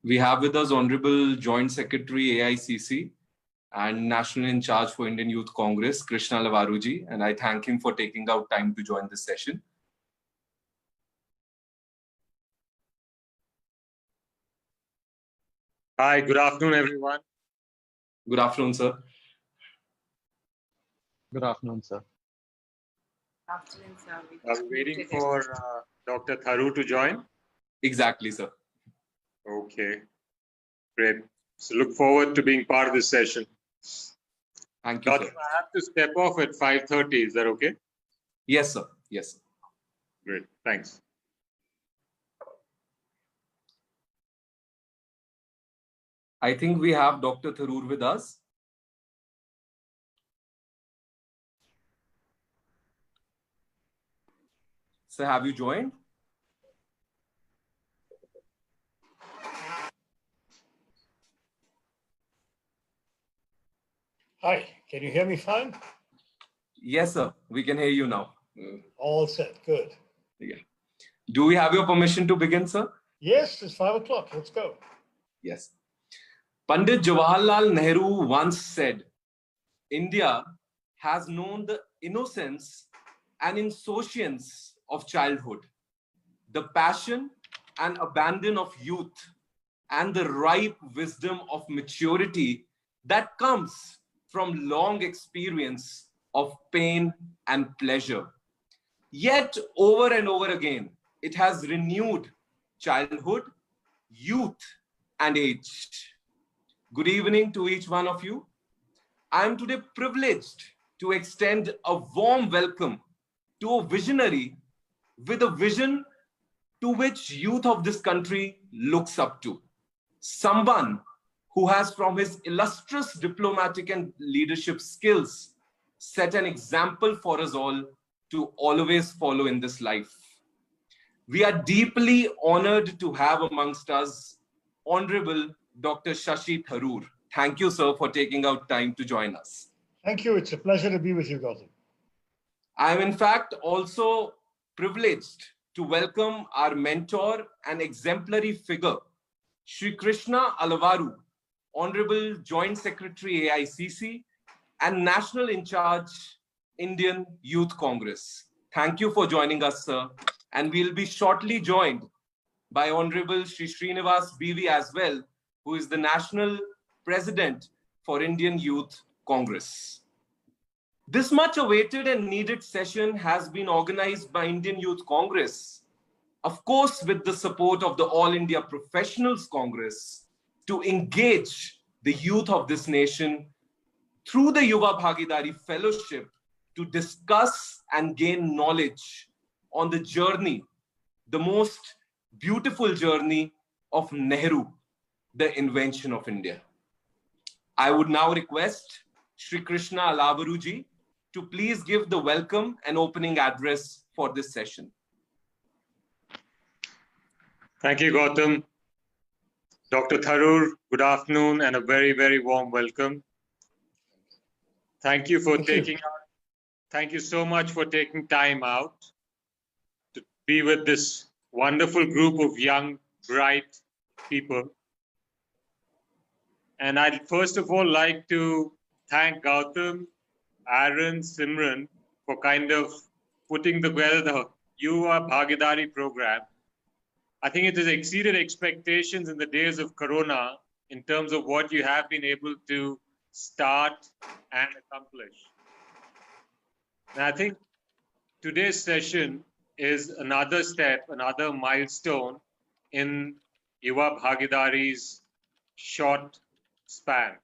We have with us Honorable Joint Secretary AICC and National in Charge for Indian Youth Congress, Krishna Lavaruji, and I thank him for taking out time to join this session. Hi, good afternoon, everyone. Good afternoon, sir. Good afternoon, sir. Afternoon, sir. I'm waiting for Dr. Tharoor to join. Exactly, sir. Okay, great. So look forward to being part of this session. Thank you, Doctor, sir. I have to step off at 5:30. Is that okay? Yes, sir. Yes, sir. Great, thanks. I think we have Dr. Tharoor with us. Sir, have you joined? Hi, can you hear me fine? Yes, sir. We can hear you now. All set, good. Yeah. Do we have your permission to begin, sir? Yes, it's 5 o'clock, let's go. Yes. Pandit Jawaharlal Nehru once said, India has known the innocence and insouciance of childhood, the passion and abandon of youth, and the ripe wisdom of maturity that comes from long experience of pain and pleasure. Yet, over and over again, it has renewed childhood, youth, and age. Good evening to each one of you. I am today privileged to extend a warm welcome to a visionary with a vision to which youth of this country looks up to. Someone who has, from his illustrious diplomatic and leadership skills, set an example for us all to always follow in this life. We are deeply honored to have amongst us Honorable Dr. Shashi Tharoor. Thank you, sir, for taking out time to join us. Thank you, it's a pleasure to be with you, Gautam. I am in fact also privileged to welcome our mentor and exemplary figure, Shri Krishna Alavaru, Honorable Joint Secretary AICC and National in Charge Indian Youth Congress. Thank you for joining us, sir. And we'll be shortly joined by Honorable Shri Srinivas BV as well, who is the National President for Indian Youth Congress. This much awaited and needed session has been organized by Indian Youth Congress, of course, with the support of the All India Professionals Congress, to engage the youth of this nation through the Yuva Bhagidari Fellowship to discuss and gain knowledge on the journey, the most beautiful journey of Nehru, the invention of India. I would now request Shri Krishna Alavaruji to please give the welcome and opening address for this session. Thank you, Gautam. Dr. Tharoor, good afternoon and a very, very warm welcome. Thank you for thank you so much for taking time out to be with this wonderful group of young, bright people. And I'd first of all like to thank Gautam, Aaron, Simran for kind of putting together the Yuva Bhagidari program. I think it has exceeded expectations in the days of Corona in terms of what you have been able to start and accomplish. And I think today's session is another step, another milestone in Yuva Bhagidari's short span.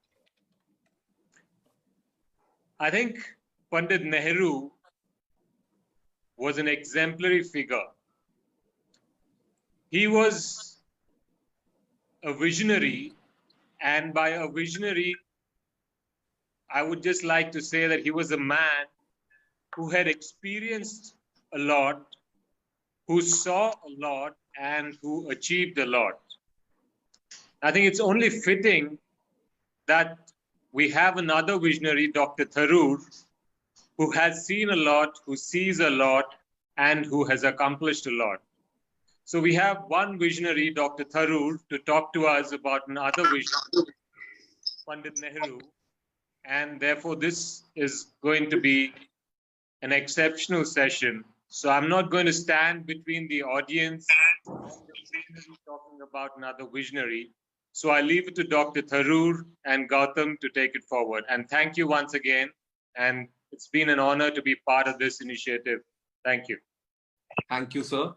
I think Pandit Nehru was an exemplary figure. He was a visionary, and by a visionary, I would just like to say that he was a man who had experienced a lot, who saw a lot, and who achieved a lot. I think it's only fitting that we have another visionary, Dr. Tharoor, who has seen a lot, who sees a lot, and who has accomplished a lot. So we have one visionary, Dr. Tharoor, to talk to us about another vision, Pandit Nehru. And therefore, this is going to be an exceptional session. So I'm not going to stand between the audience and the visionary talking about another visionary. So I leave it to Dr. Tharoor and Gautam to take it forward. And thank you once again. And it's been an honor to be part of this initiative. Thank you. Thank you, sir.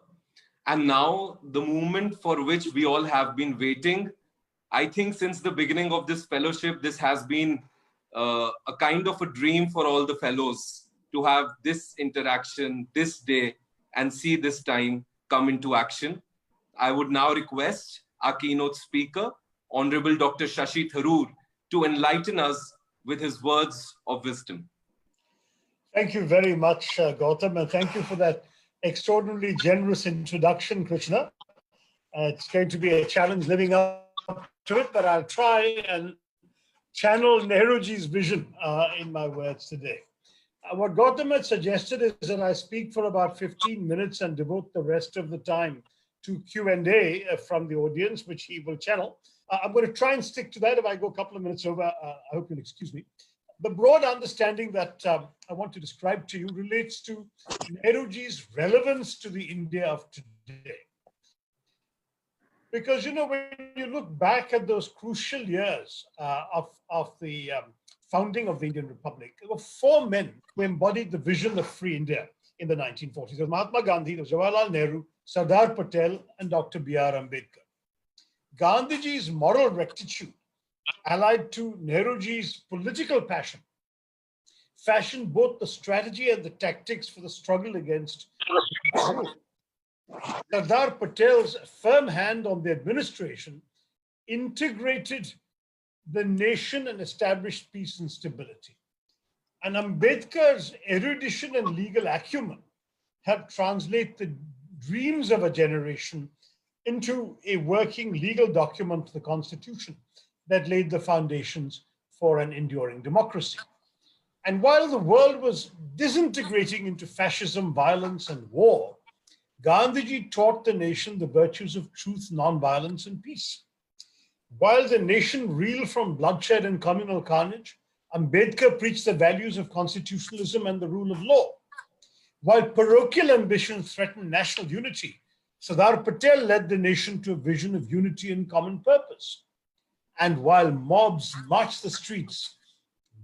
And now the moment for which we all have been waiting. I think since the beginning of this fellowship, this has been a kind of a dream for all the fellows to have this interaction, this day, and see this time come into action. I would now request our keynote speaker, Honorable Dr. Shashi Tharoor, to enlighten us with his words of wisdom. Thank you very much, Gautam, and thank you for that extraordinarily generous introduction, Krishna. It's going to be a challenge living up to it, but I'll try and channel Nehruji's vision in my words today. What Gautam had suggested is that I speak for about 15 minutes and devote the rest of the time to Q&A from the audience, which he will channel. I'm going to try and stick to that. If I go a couple of minutes over, I hope you'll excuse me. The broad understanding that I want to describe to you relates to Nehruji's relevance to the India of today. Because, you know, when you look back at those crucial years of the founding of the Indian Republic, there were four men who embodied the vision of free India in the 1940s. There was Mahatma Gandhi, there was Jawaharlal Nehru, Sardar Patel, and Dr. B.R. Ambedkar. Gandhiji's moral rectitude, allied to Nehruji's political passion, fashioned both the strategy and the tactics for the struggle against rule. Sardar Patel's firm hand on the administration integrated the nation and established peace and stability. And Ambedkar's erudition and legal acumen helped translate the dreams of a generation into a working legal document, the Constitution, that laid the foundations for an enduring democracy. And while the world was disintegrating into fascism, violence, and war, Gandhiji taught the nation the virtues of truth, nonviolence, and peace. While the nation reeled from bloodshed and communal carnage, Ambedkar preached the values of constitutionalism and the rule of law. While parochial ambitions threatened national unity, Sardar Patel led the nation to a vision of unity and common purpose. And while mobs marched the streets,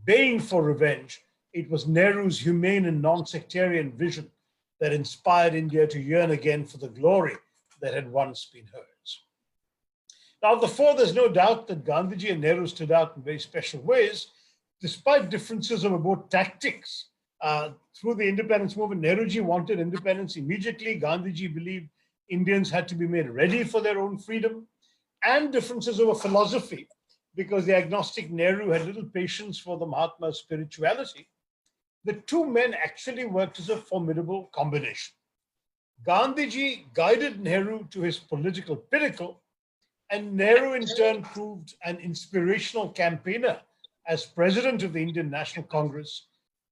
baying for revenge, it was Nehru's humane and non-sectarian vision that inspired India to yearn again for the glory that had once been hers. Now, of the four, there's no doubt that Gandhiji and Nehru stood out in very special ways, despite differences over both tactics. Through the independence movement, Nehruji wanted independence immediately. Gandhiji believed Indians had to be made ready for their own freedom, and differences over philosophy, because the agnostic Nehru had little patience for the Mahatma's spirituality. The two men actually worked as a formidable combination. Gandhiji guided Nehru to his political pinnacle, and Nehru in turn proved an inspirational campaigner as president of the Indian National Congress,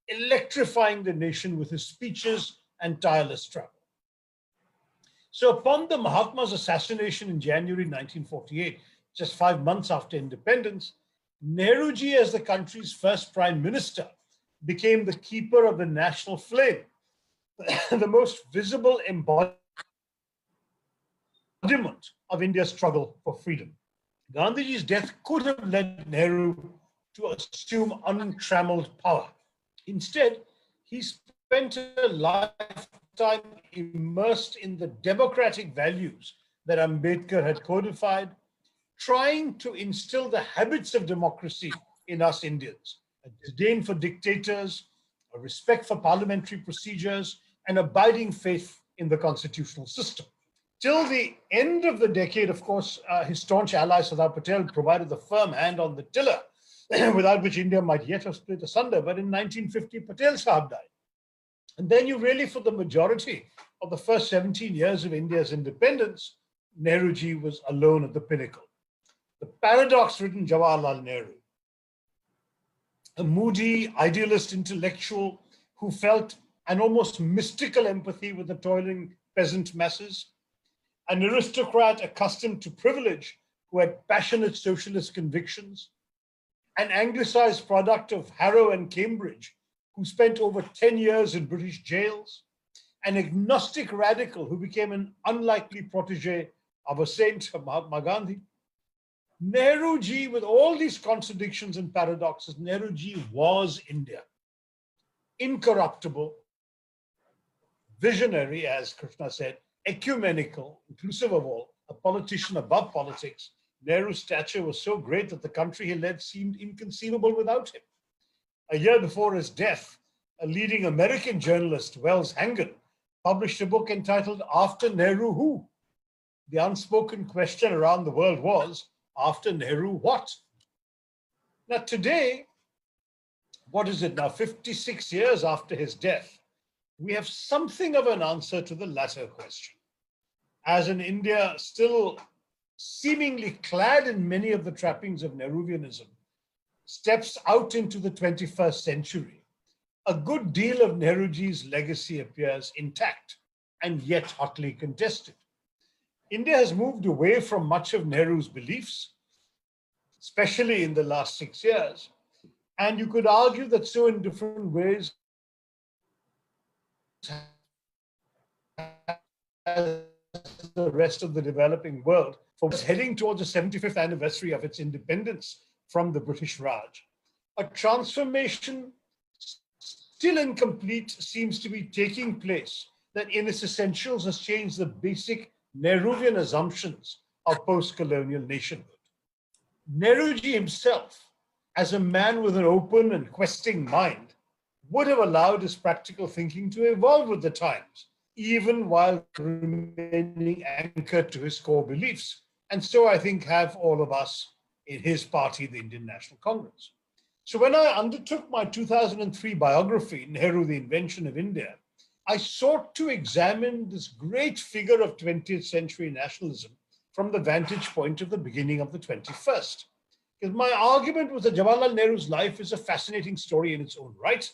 electrifying the nation with his speeches and tireless travel. So upon the Mahatma's assassination in January 1948, just 5 months after independence, Nehruji, as the country's first prime minister, became the keeper of the national flame, the most visible embodiment of India's struggle for freedom. Gandhiji's death could have led Nehru to assume untrammeled power. Instead, he spent a lifetime immersed in the democratic values that Ambedkar had codified, trying to instill the habits of democracy in us Indians: a disdain for dictators, a respect for parliamentary procedures, and abiding faith in the constitutional system. Till the end of the decade, of course, his staunch ally Sardar Patel provided the firm hand on the tiller, without which India might yet have split asunder. But in 1950, Patel Sahab died. And then you really, for the majority of the first 17 years of India's independence, Nehruji was alone at the pinnacle. The paradox-ridden Jawaharlal Nehru, a moody, idealist intellectual who felt an almost mystical empathy with the toiling peasant masses, an aristocrat accustomed to privilege who had passionate socialist convictions, an anglicized product of Harrow and Cambridge who spent over 10 years in British jails, an agnostic radical who became an unlikely protege of a saint, Mahatma Gandhi. Nehruji, with all these contradictions and paradoxes, Nehruji was India. Incorruptible, visionary, as Krishna said, ecumenical, inclusive of all, a politician above politics. Nehru's stature was so great that the country he led seemed inconceivable without him. A year before his death, a leading American journalist, Wells Hangan, published a book entitled After Nehru Who? The unspoken question around the world was, after Nehru what? Now today, what is it now, 56 years after his death, we have something of an answer to the latter question. As an India still seemingly clad in many of the trappings of Nehruvianism steps out into the 21st century, a good deal of Nehruji's legacy appears intact and yet hotly contested. India has moved away from much of Nehru's beliefs, especially in the last 6 years, and you could argue that so in different ways as the rest of the developing world, for heading towards the 75th anniversary of its independence from the British Raj. A transformation still incomplete seems to be taking place that in its essentials has changed the basic Nehruvian assumptions of post-colonial nationhood. Nehruji himself, as a man with an open and questing mind, would have allowed his practical thinking to evolve with the times, even while remaining anchored to his core beliefs. And so I think have all of us in his party, the Indian National Congress. So when I undertook my 2003 biography, Nehru, the Invention of India, I sought to examine this great figure of 20th century nationalism from the vantage point of the beginning of the 21st. Because my argument was that Jawaharlal Nehru's life is a fascinating story in its own right,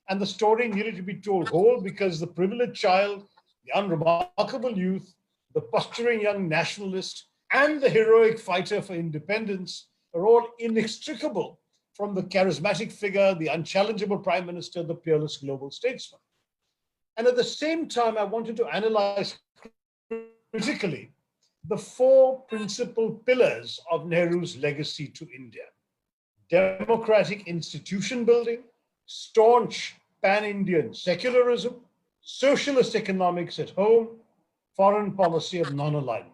and the story needed to be told whole because the privileged child, the unremarkable youth, the posturing young nationalist, and the heroic fighter for independence are all inextricable from the charismatic figure, the unchallengeable prime minister, the peerless global statesman. And at the same time, I wanted to analyze critically the four principal pillars of Nehru's legacy to India: democratic institution building, staunch pan-Indian secularism, socialist economics at home, foreign policy of non-alignment.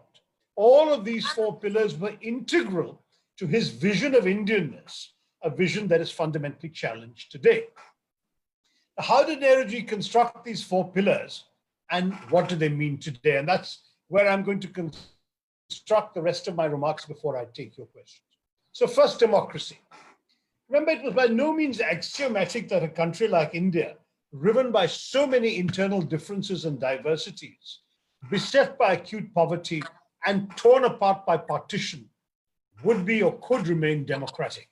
All of these four pillars were integral to his vision of Indianness, a vision that is fundamentally challenged today. How did Nehruji construct these four pillars and what do they mean today? And that's where I'm going to construct the rest of my remarks before I take your questions. So first, democracy. Remember, it was by no means axiomatic that a country like India, riven by so many internal differences and diversities, beset by acute poverty and torn apart by partition, would be or could remain democratic.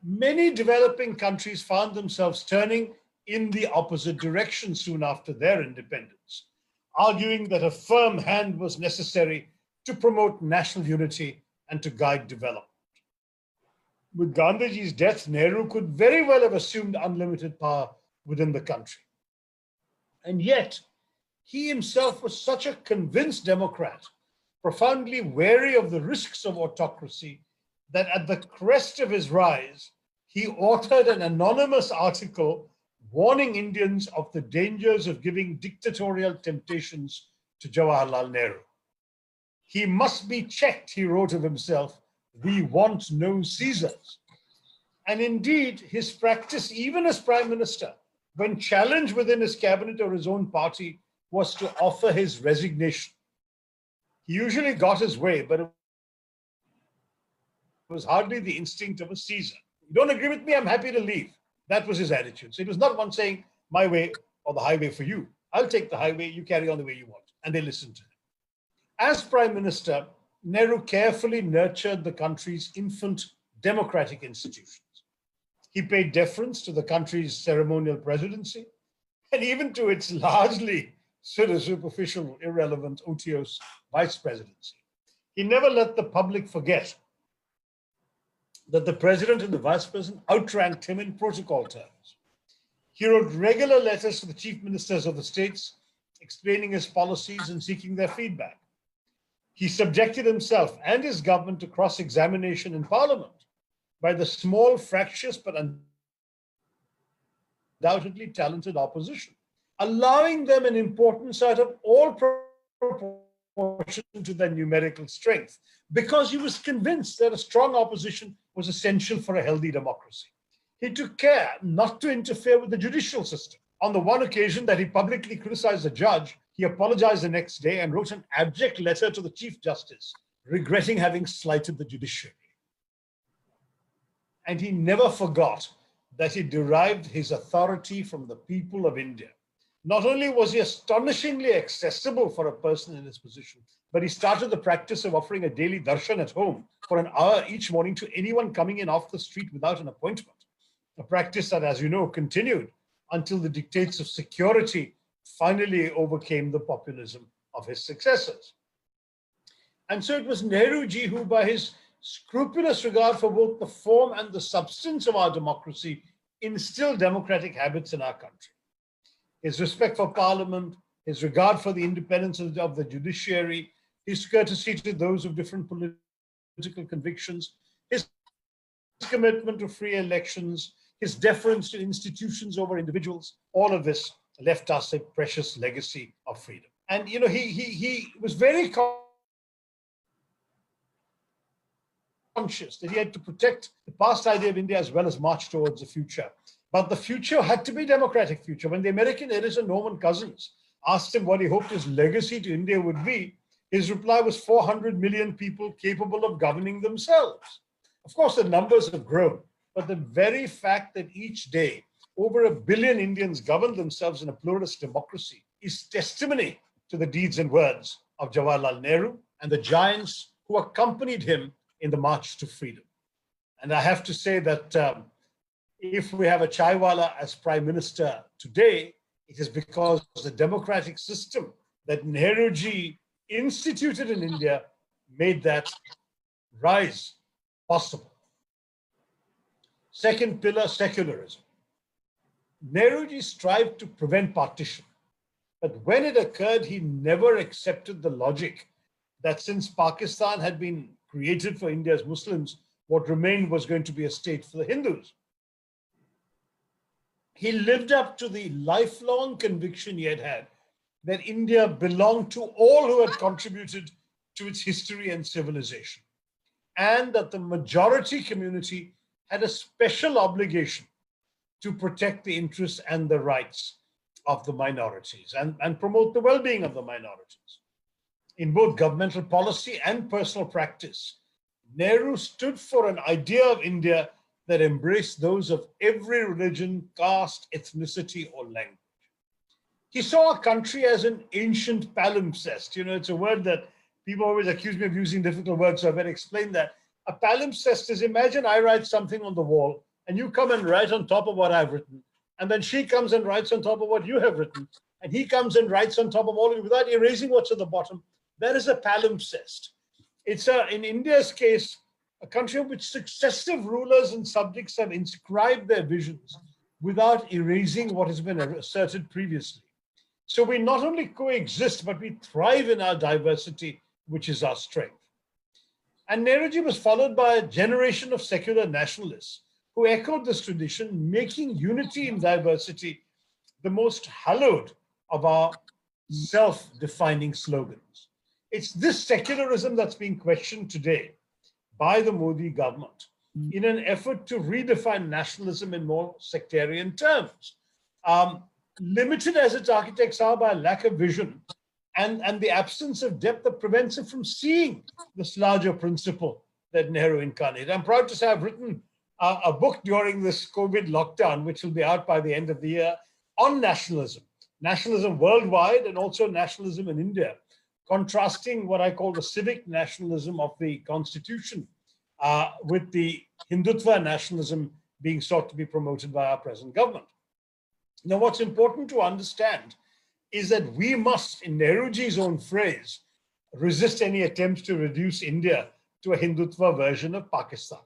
Many developing countries found themselves turning in the opposite direction soon after their independence, arguing that a firm hand was necessary to promote national unity and to guide development. With Gandhiji's death, Nehru could very well have assumed unlimited power within the country. And yet, he himself was such a convinced Democrat, profoundly wary of the risks of autocracy, that at the crest of his rise, he authored an anonymous article warning Indians of the dangers of giving dictatorial temptations to Jawaharlal Nehru. He must be checked, he wrote of himself. We want no Caesars. And indeed, his practice, even as prime minister, when challenged within his cabinet or his own party, was to offer his resignation. He usually got his way, but it was hardly the instinct of a Caesar. You don't agree with me, I'm happy to leave. That was his attitude. So it was not one saying, my way or the highway for you. I'll take the highway, you carry on the way you want. And they listened to him. As prime minister, Nehru carefully nurtured the country's infant democratic institutions. He paid deference to the country's ceremonial presidency and even to its largely stood a superficial, irrelevant, otiose vice presidency. He never let the public forget that the president and the vice president outranked him in protocol terms. He wrote regular letters to the chief ministers of the states, explaining his policies and seeking their feedback. He subjected himself and his government to cross-examination in parliament by the small, fractious, but undoubtedly talented opposition, allowing them an importance out of all proportion to their numerical strength, because he was convinced that a strong opposition was essential for a healthy democracy. He took care not to interfere with the judicial system. On the one occasion that he publicly criticized a judge, he apologized the next day and wrote an abject letter to the Chief Justice, regretting having slighted the judiciary. And he never forgot that he derived his authority from the people of India. Not only was he astonishingly accessible for a person in his position, but he started the practice of offering a daily darshan at home for an hour each morning to anyone coming in off the street without an appointment. A practice that, as you know, continued until the dictates of security finally overcame the populism of his successors. And so it was Nehruji who, by his scrupulous regard for both the form and the substance of our democracy, instilled democratic habits in our country. His respect for parliament, his regard for the independence of the judiciary, his courtesy to those of different political convictions, his commitment to free elections, his deference to institutions over individuals, all of this left us a precious legacy of freedom. And you know, he was very conscious that he had to protect the past idea of India as well as march towards the future. But the future had to be a democratic future. When the American editor Norman Cousins asked him what he hoped his legacy to India would be, his reply was 400 million people capable of governing themselves. Of course, the numbers have grown, but the very fact that each day over 1 billion Indians govern themselves in a pluralist democracy is testimony to the deeds and words of Jawaharlal Nehru and the giants who accompanied him in the march to freedom. And I have to say that if we have a chaiwala as prime minister today, it is because the democratic system that Nehruji instituted in India made that rise possible. Second pillar, secularism. Nehruji strived to prevent partition, but when it occurred, he never accepted the logic that since Pakistan had been created for India's Muslims, what remained was going to be a state for the Hindus. He lived up to the lifelong conviction he had had that India belonged to all who had contributed to its history and civilization, and that the majority community had a special obligation to protect the interests and the rights of the minorities and promote the well-being of the minorities. In both governmental policy and personal practice, Nehru stood for an idea of India that embraced those of every religion, caste, ethnicity, or language. He saw a country as an ancient palimpsest. You know, it's a word that people always accuse me of using difficult words, so I better explain that. A palimpsest is, imagine I write something on the wall and you come and write on top of what I've written. And then she comes and writes on top of what you have written. And he comes and writes on top of all of it without erasing what's at the bottom. That is a palimpsest. It's in India's case, a country in which successive rulers and subjects have inscribed their visions without erasing what has been asserted previously. So we not only coexist, but we thrive in our diversity, which is our strength. And Nehruji was followed by a generation of secular nationalists who echoed this tradition, making unity in diversity the most hallowed of our self-defining slogans. It's this secularism that's being questioned today by the Modi government in an effort to redefine nationalism in more sectarian terms. Limited as its architects are by a lack of vision and the absence of depth that prevents it from seeing this larger principle that Nehru incarnated. I'm proud to say I've written a book during this COVID lockdown, which will be out by the end of the year, on nationalism. Nationalism worldwide and also nationalism in India, contrasting what I call the civic nationalism of the constitution with the Hindutva nationalism being sought to be promoted by our present government. Now, what's important to understand is that we must, in Nehruji's own phrase, resist any attempts to reduce India to a Hindutva version of Pakistan.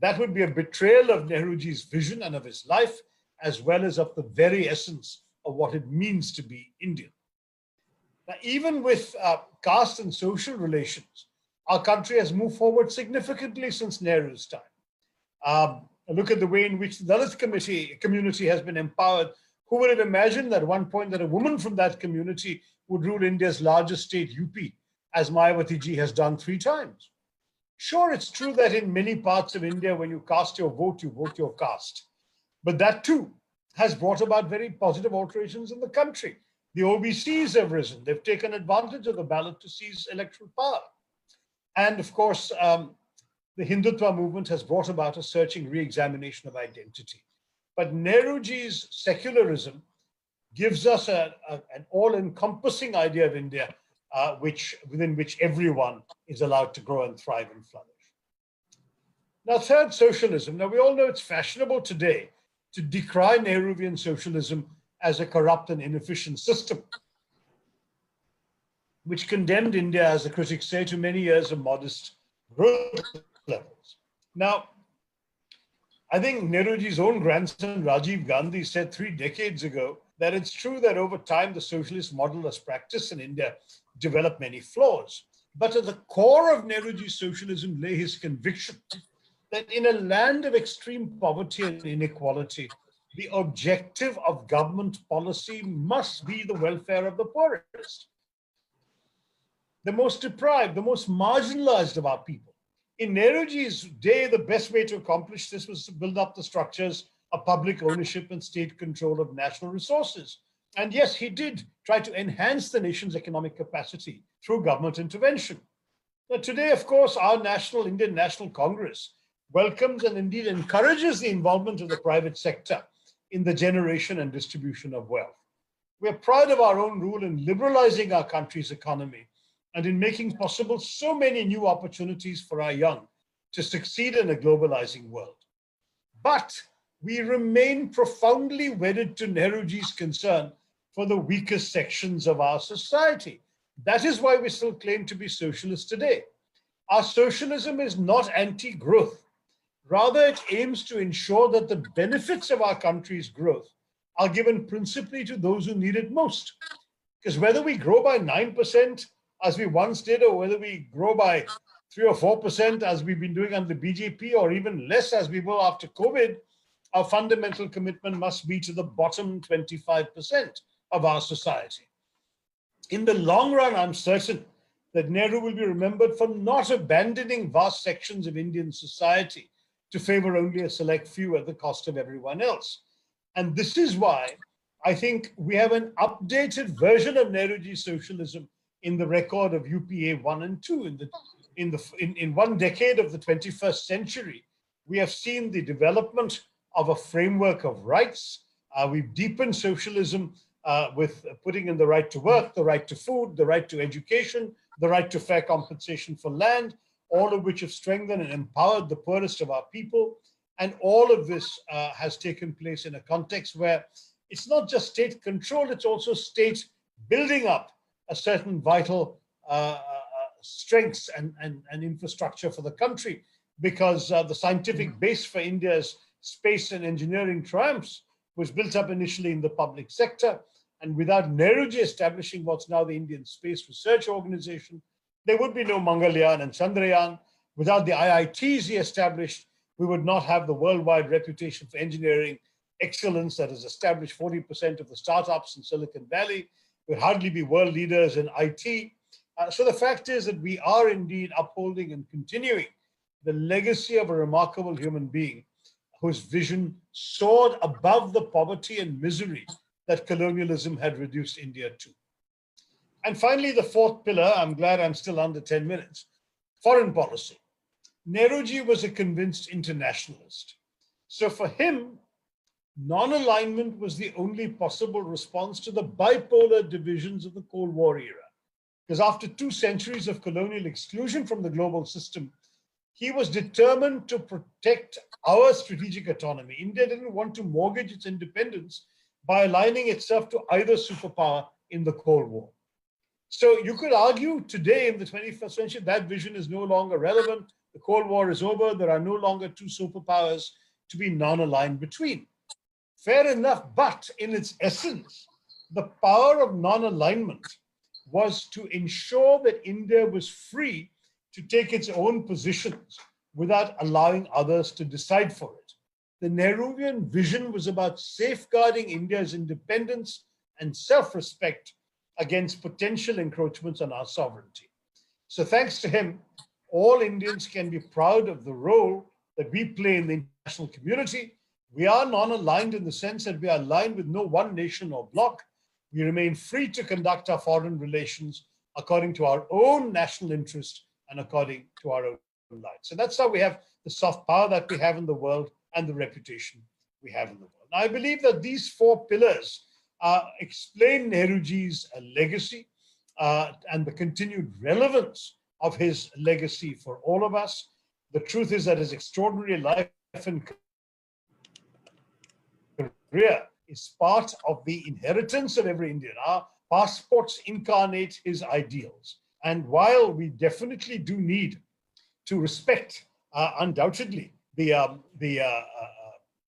That would be a betrayal of Nehruji's vision and of his life, as well as of the very essence of what it means to be Indian. Now, even with caste and social relations, our country has moved forward significantly since Nehru's time. Look at the way in which the Dalit community has been empowered. Who would have imagined at one point that a woman from that community would rule India's largest state, UP, as Mayawati ji has done 3 times? Sure, it's true that in many parts of India, when you cast your vote, you vote your caste. But that too has brought about very positive alterations in the country. The OBCs have risen. They've taken advantage of the ballot to seize electoral power. And of course, the Hindutva movement has brought about a searching re-examination of identity. But Nehruji's secularism gives us an all-encompassing idea of India, within which everyone is allowed to grow and thrive and flourish. Now, third, socialism. Now, we all know it's fashionable today to decry Nehruvian socialism as a corrupt and inefficient system, which condemned India, as the critics say, to many years of modest growth levels. Now, I think Nehruji's own grandson, Rajiv Gandhi, said 3 decades ago that it's true that over time the socialist model as practiced in India developed many flaws. But at the core of Nehruji's socialism lay his conviction that in a land of extreme poverty and inequality, the objective of government policy must be the welfare of the poorest, the most deprived, the most marginalized of our people. In Nehruji's day, the best way to accomplish this was to build up the structures of public ownership and state control of national resources. And yes, he did try to enhance the nation's economic capacity through government intervention. Now, today, of course, our Indian National Congress welcomes and indeed encourages the involvement of the private sector in the generation and distribution of wealth. We're proud of our own role in liberalizing our country's economy and in making possible so many new opportunities for our young to succeed in a globalizing world. But we remain profoundly wedded to Nehruji's concern for the weakest sections of our society. That is why we still claim to be socialist today. Our socialism is not anti-growth. Rather, it aims to ensure that the benefits of our country's growth are given principally to those who need it most. Because whether we grow by 9%, as we once did, or whether we grow by 3 or 4%, as we've been doing under the BJP, or even less as we will after COVID, our fundamental commitment must be to the bottom 25% of our society. In the long run, I'm certain that Nehru will be remembered for not abandoning vast sections of Indian society to favor only a select few at the cost of everyone else. And this is why I think we have an updated version of Nehruji's socialism in the record of UPA 1 and 2. In one decade of the 21st century, we have seen the development of a framework of rights. We've deepened socialism with putting in the right to work, the right to food, the right to education, the right to fair compensation for land, all of which have strengthened and empowered the poorest of our people. And all of this has taken place in a context where it's not just state control, it's also state building up a certain vital strengths and infrastructure for the country, because the scientific base for India's space and engineering triumphs was built up initially in the public sector. And without Nehruji establishing what's now the Indian Space Research Organization, there would be no Mangalyaan and Chandrayaan. Without the IITs he established, we would not have the worldwide reputation for engineering excellence that has established 40% of the startups in Silicon Valley. We'd hardly be world leaders in IT. So the fact is that we are indeed upholding and continuing the legacy of a remarkable human being whose vision soared above the poverty and misery that colonialism had reduced India to. And finally, the fourth pillar, I'm glad I'm still under 10 minutes, foreign policy. Nehruji was a convinced internationalist. So for him, non-alignment was the only possible response to the bipolar divisions of the Cold War era. Because after 2 centuries of colonial exclusion from the global system, he was determined to protect our strategic autonomy. India didn't want to mortgage its independence by aligning itself to either superpower in the Cold War. So you could argue today in the 21st century that vision is no longer relevant. The Cold War is over. There are no longer two superpowers to be non-aligned between. Fair enough, but in its essence, the power of non-alignment was to ensure that India was free to take its own positions without allowing others to decide for it. The Nehruvian vision was about safeguarding India's independence and self-respect against potential encroachments on our sovereignty. So thanks to him, all Indians can be proud of the role that we play in the international community. We are non-aligned in the sense that we are aligned with no one nation or bloc. We remain free to conduct our foreign relations according to our own national interest and according to our own lives. So that's how we have the soft power that we have in the world and the reputation we have in the world. Now, I believe that these four pillars explain Nehruji's legacy and the continued relevance of his legacy for all of us. The truth is that his extraordinary life and career is part of the inheritance of every Indian. Our passports incarnate his ideals. And while we definitely do need to respect, undoubtedly,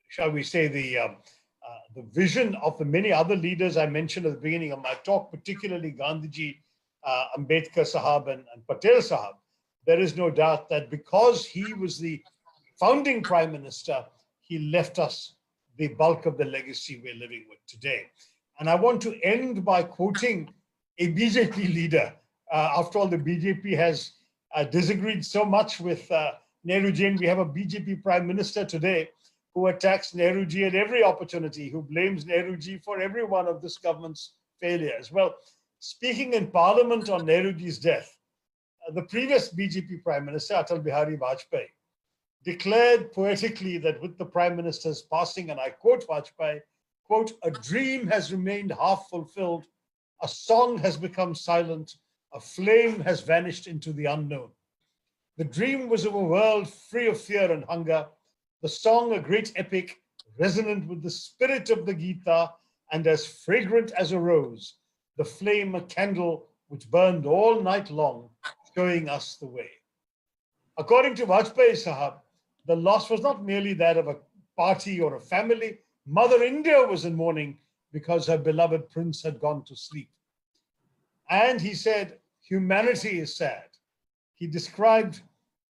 shall we say, the vision of the many other leaders I mentioned at the beginning of my talk, particularly Gandhiji, Ambedkar Sahab and Patel Sahab, there is no doubt that because he was the founding prime minister, he left us the bulk of the legacy we're living with today. And I want to end by quoting a BJP leader. After all, the BJP has disagreed so much with Nehruji, and we have a BJP prime minister today who attacks Nehruji at every opportunity, who blames Nehruji for every one of this government's failures. Well, speaking in Parliament on Nehruji's death, the previous BJP prime minister, Atal Bihari Vajpayee, declared poetically that with the prime minister's passing, and I quote Vajpayee, quote, "A dream has remained half fulfilled, a song has become silent, a flame has vanished into the unknown. The dream was of a world free of fear and hunger, the song a great epic, resonant with the spirit of the Gita, and as fragrant as a rose, the flame a candle which burned all night long, showing us the way." According to Vajpayee Sahab, the loss was not merely that of a party or a family. Mother India was in mourning because her beloved prince had gone to sleep. And he said, humanity is sad. He described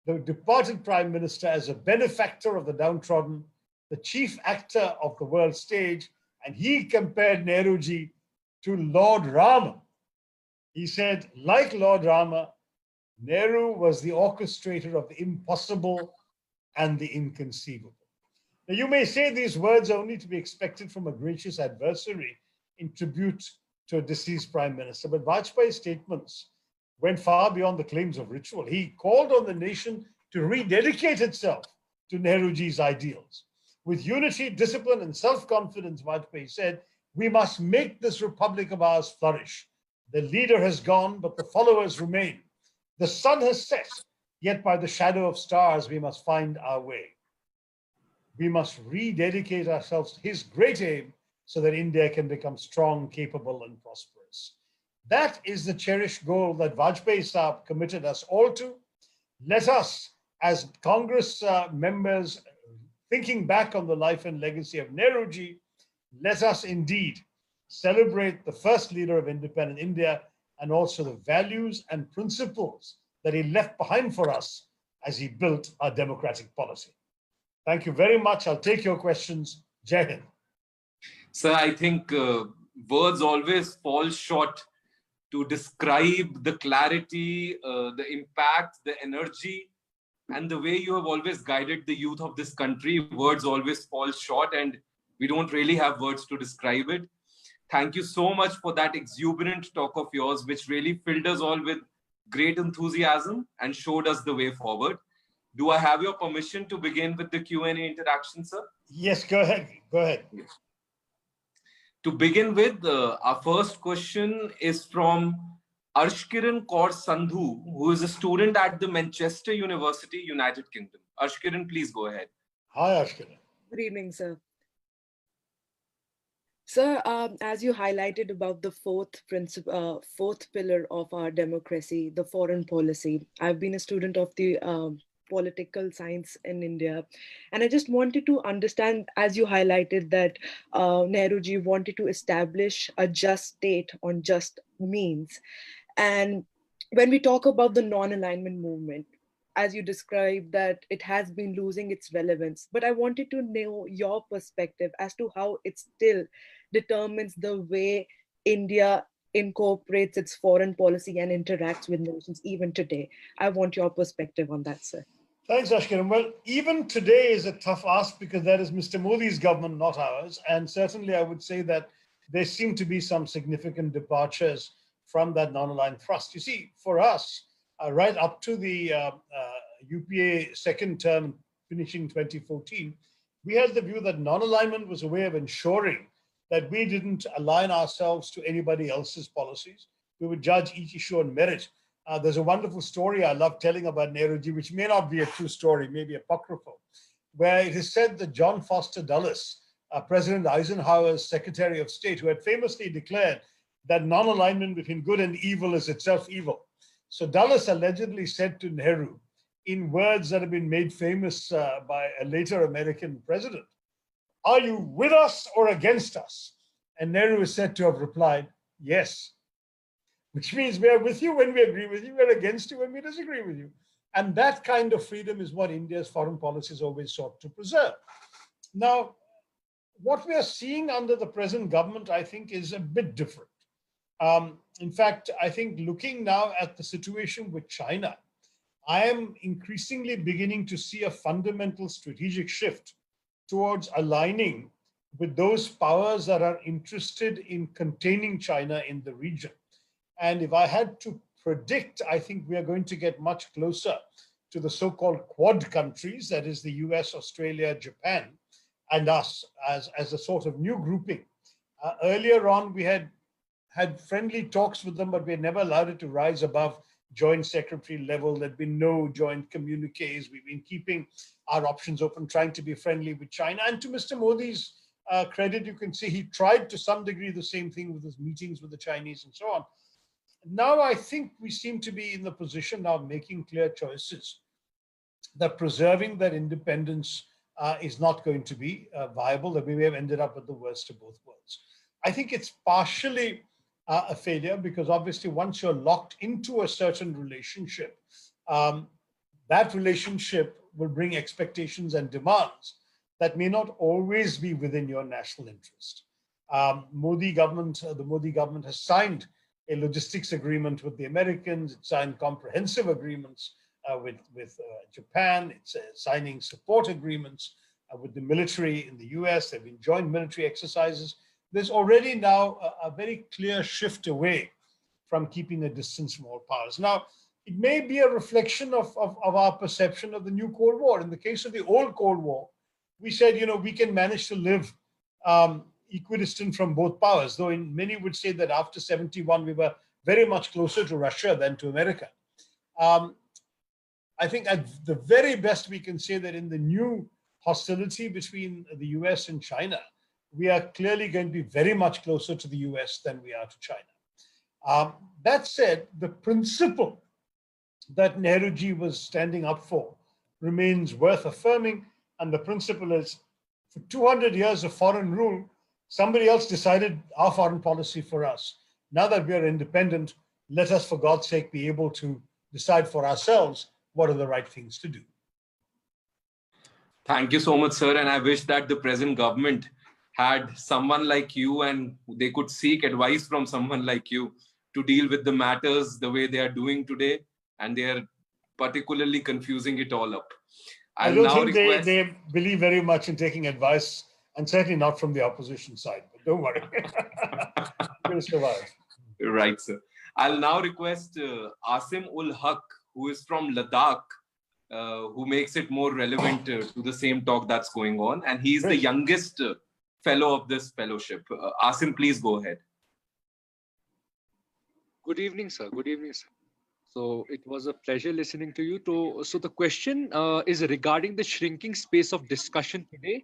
the departed prime minister as a benefactor of the downtrodden, the chief actor of the world stage, and he compared Nehruji to Lord Rama. He said, like Lord Rama, Nehru was the orchestrator of the impossible and the inconceivable. Now, you may say these words are only to be expected from a gracious adversary in tribute to a deceased prime minister, but Vajpayee's statements went far beyond the claims of ritual. He called on the nation to rededicate itself to Nehruji's ideals. With unity, discipline, and self-confidence, Vajpayee said, we must make this republic of ours flourish. The leader has gone, but the followers remain. The sun has set, yet by the shadow of stars, we must find our way. We must rededicate ourselves to his great aim so that India can become strong, capable, and prosperous. That is the cherished goal that Vajpayee Sahab committed us all to. Let us, as Congress members, thinking back on the life and legacy of Nehruji, let us indeed celebrate the first leader of independent India and also the values and principles that he left behind for us as he built our democratic policy. Thank you very much. I'll take your questions. Jai Hind. Sir, I think words always fall short to describe the clarity, the impact, the energy, and the way you have always guided the youth of this country. Words always fall short, and we don't really have words to describe it. Thank you so much for that exuberant talk of yours, which really filled us all with great enthusiasm and showed us the way forward. Do I have your permission to begin with the Q&A interaction, sir? Yes, go ahead. Go ahead. Yes. To begin with, our first question is from Arshkiran Kaur Sandhu, who is a student at the Manchester University, United Kingdom. Arshkiran, please go ahead. Hi, Arshkiran. Good evening, sir. Sir, as you highlighted about the fourth pillar of our democracy, the foreign policy, I've been a student of the political science in India, and I just wanted to understand, as you highlighted, that Nehruji wanted to establish a just state on just means. And when we talk about the non-alignment movement, as you described, that it has been losing its relevance, but I wanted to know your perspective as to how it still determines the way India incorporates its foreign policy and interacts with nations even today. I want your perspective on that, sir. Thanks, Ashkiran. Well, even today is a tough ask because that is Mr. Modi's government, not ours. And certainly I would say that there seem to be some significant departures from that non-aligned thrust. You see, for us, right up to the UPA second term finishing 2014, we had the view that non-alignment was a way of ensuring that we didn't align ourselves to anybody else's policies. We would judge each issue on merit. There's a wonderful story I love telling about Nehruji, which may not be a true story, maybe apocryphal, where it is said that John Foster Dulles, President Eisenhower's Secretary of State, who had famously declared that non-alignment between good and evil is itself evil. So Dulles allegedly said to Nehru, in words that have been made famous by a later American president, "Are you with us or against us?" And Nehru is said to have replied, "Yes," which means we are with you when we agree with you, we're against you when we disagree with you. And that kind of freedom is what India's foreign policy has always sought to preserve. Now, what we are seeing under the present government, I think, is a bit different. In fact, I think looking now at the situation with China, I am increasingly beginning to see a fundamental strategic shift towards aligning with those powers that are interested in containing China in the region. And if I had to predict, I think we are going to get much closer to the so-called Quad countries, that is the US, Australia, Japan, and us as a sort of new grouping. Earlier on, we had friendly talks with them, but we had never allowed it to rise above joint secretary level. There'd been no joint communiques. We've been keeping our options open, trying to be friendly with China. And to Mr. Modi's credit, you can see he tried to some degree the same thing with his meetings with the Chinese and so on. Now I think we seem to be in the position of making clear choices that preserving that independence is not going to be viable, that we may have ended up with the worst of both worlds. I think it's partially a failure because obviously once you're locked into a certain relationship, that relationship will bring expectations and demands that may not always be within your national interest. The Modi government has signed a logistics agreement with the Americans. It signed comprehensive agreements with Japan. It's signing support agreements with the military in the US. There have been joint military exercises. There's already now a very clear shift away from keeping a distance from all powers. Now, it may be a reflection of our perception of the new Cold War. In the case of the old Cold War, we said, we can manage to live equidistant from both powers, though many would say that after 71, we were very much closer to Russia than to America. I think at the very best, we can say that in the new hostility between the US and China, we are clearly going to be very much closer to the US than we are to China. That said, the principle that Nehruji was standing up for remains worth affirming. And the principle is, for 200 years of foreign rule, somebody else decided our foreign policy for us. Now that we are independent, let us, for God's sake, be able to decide for ourselves what are the right things to do. Thank you so much, sir. And I wish that the present government had someone like you and they could seek advice from someone like you to deal with the matters the way they are doing today. And they are particularly confusing it all up. I don't think they believe very much in taking advice, and certainly not from the opposition side. But don't worry. We're going to survive. Right, sir. I'll now request Asim ul Haq, who is from Ladakh, who makes it more relevant to the same talk that's going on. And he's the youngest fellow of this fellowship. Asim, please go ahead. Good evening, sir. Good evening, sir. So it was a pleasure listening to you. So the question is regarding the shrinking space of discussion today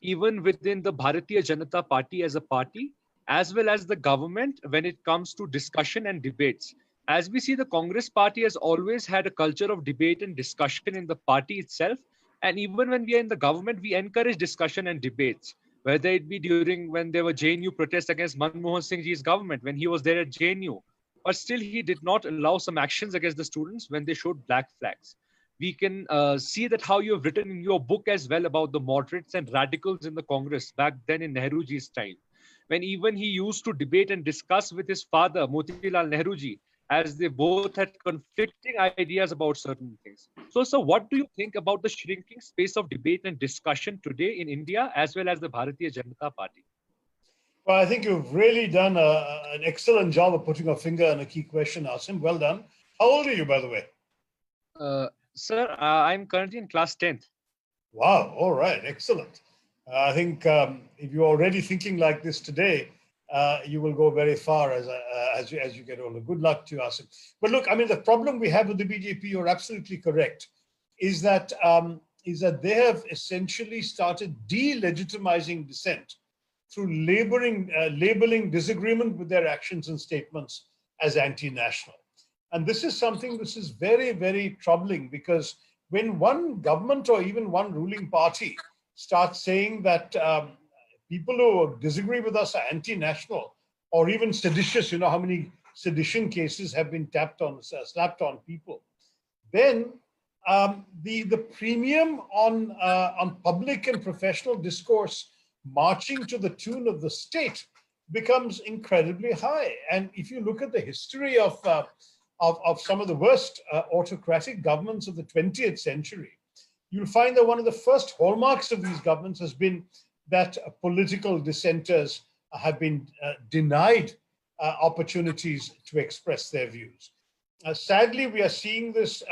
even within the Bharatiya Janata Party as a party, as well as the government when it comes to discussion and debates. As we see, the Congress party has always had a culture of debate and discussion in the party itself. And even when we are in the government, we encourage discussion and debates, whether it be during when there were JNU protests against Manmohan Singh ji's government, when he was there at JNU. But still, he did not allow some actions against the students when they showed black flags. We can see that how you have written in your book as well about the moderates and radicals in the Congress back then in Nehru ji's time, when even he used to debate and discuss with his father, Motilal Nehru ji, as they both had conflicting ideas about certain things. So, sir, what do you think about the shrinking space of debate and discussion today in India as well as the Bharatiya Janata Party? Well, I think you've really done an excellent job of putting a finger on a key question, Asim. Well done. How old are you, by the way? Sir, I'm currently in class 10th. Wow. All right. Excellent. I think if you're already thinking like this today, you will go very far as you get older. Good luck to you, Asim. But look, I mean, the problem we have with the BJP, you're absolutely correct, is that they have essentially started delegitimizing dissent through labeling disagreement with their actions and statements as anti-national. And this is something which is very, very troubling, because when one government or even one ruling party starts saying that people who disagree with us are anti-national or even seditious, you know how many sedition cases have been slapped on people, then the premium on public and professional discourse marching to the tune of the state becomes incredibly high. And if you look at the history of some of the worst autocratic governments of the 20th century, you'll find that one of the first hallmarks of these governments has been that political dissenters have been denied opportunities to express their views. Sadly, we are seeing this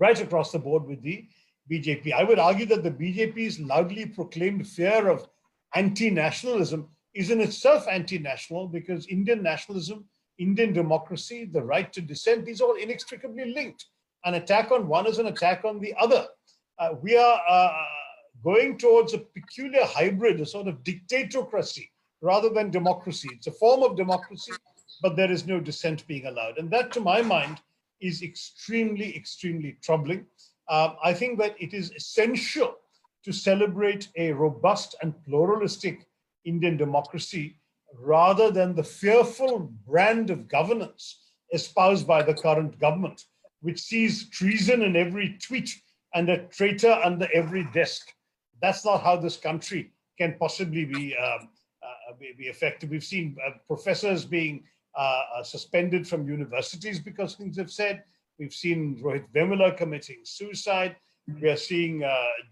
right across the board with the BJP. I would argue that the BJP's loudly proclaimed fear of anti-nationalism is in itself anti-national, because Indian nationalism, Indian democracy, the right to dissent, these are all inextricably linked. An attack on one is an attack on the other. We are going towards a peculiar hybrid, a sort of dictatorcracy rather than democracy. It's a form of democracy, but there is no dissent being allowed. And that, to my mind, is extremely, extremely troubling. I think that it is essential to celebrate a robust and pluralistic Indian democracy rather than the fearful brand of governance espoused by the current government, which sees treason in every tweet and a traitor under every desk. That's not how this country can possibly be effective. We've seen professors being suspended from universities because things have said. We've seen Rohit Vemula committing suicide. We are seeing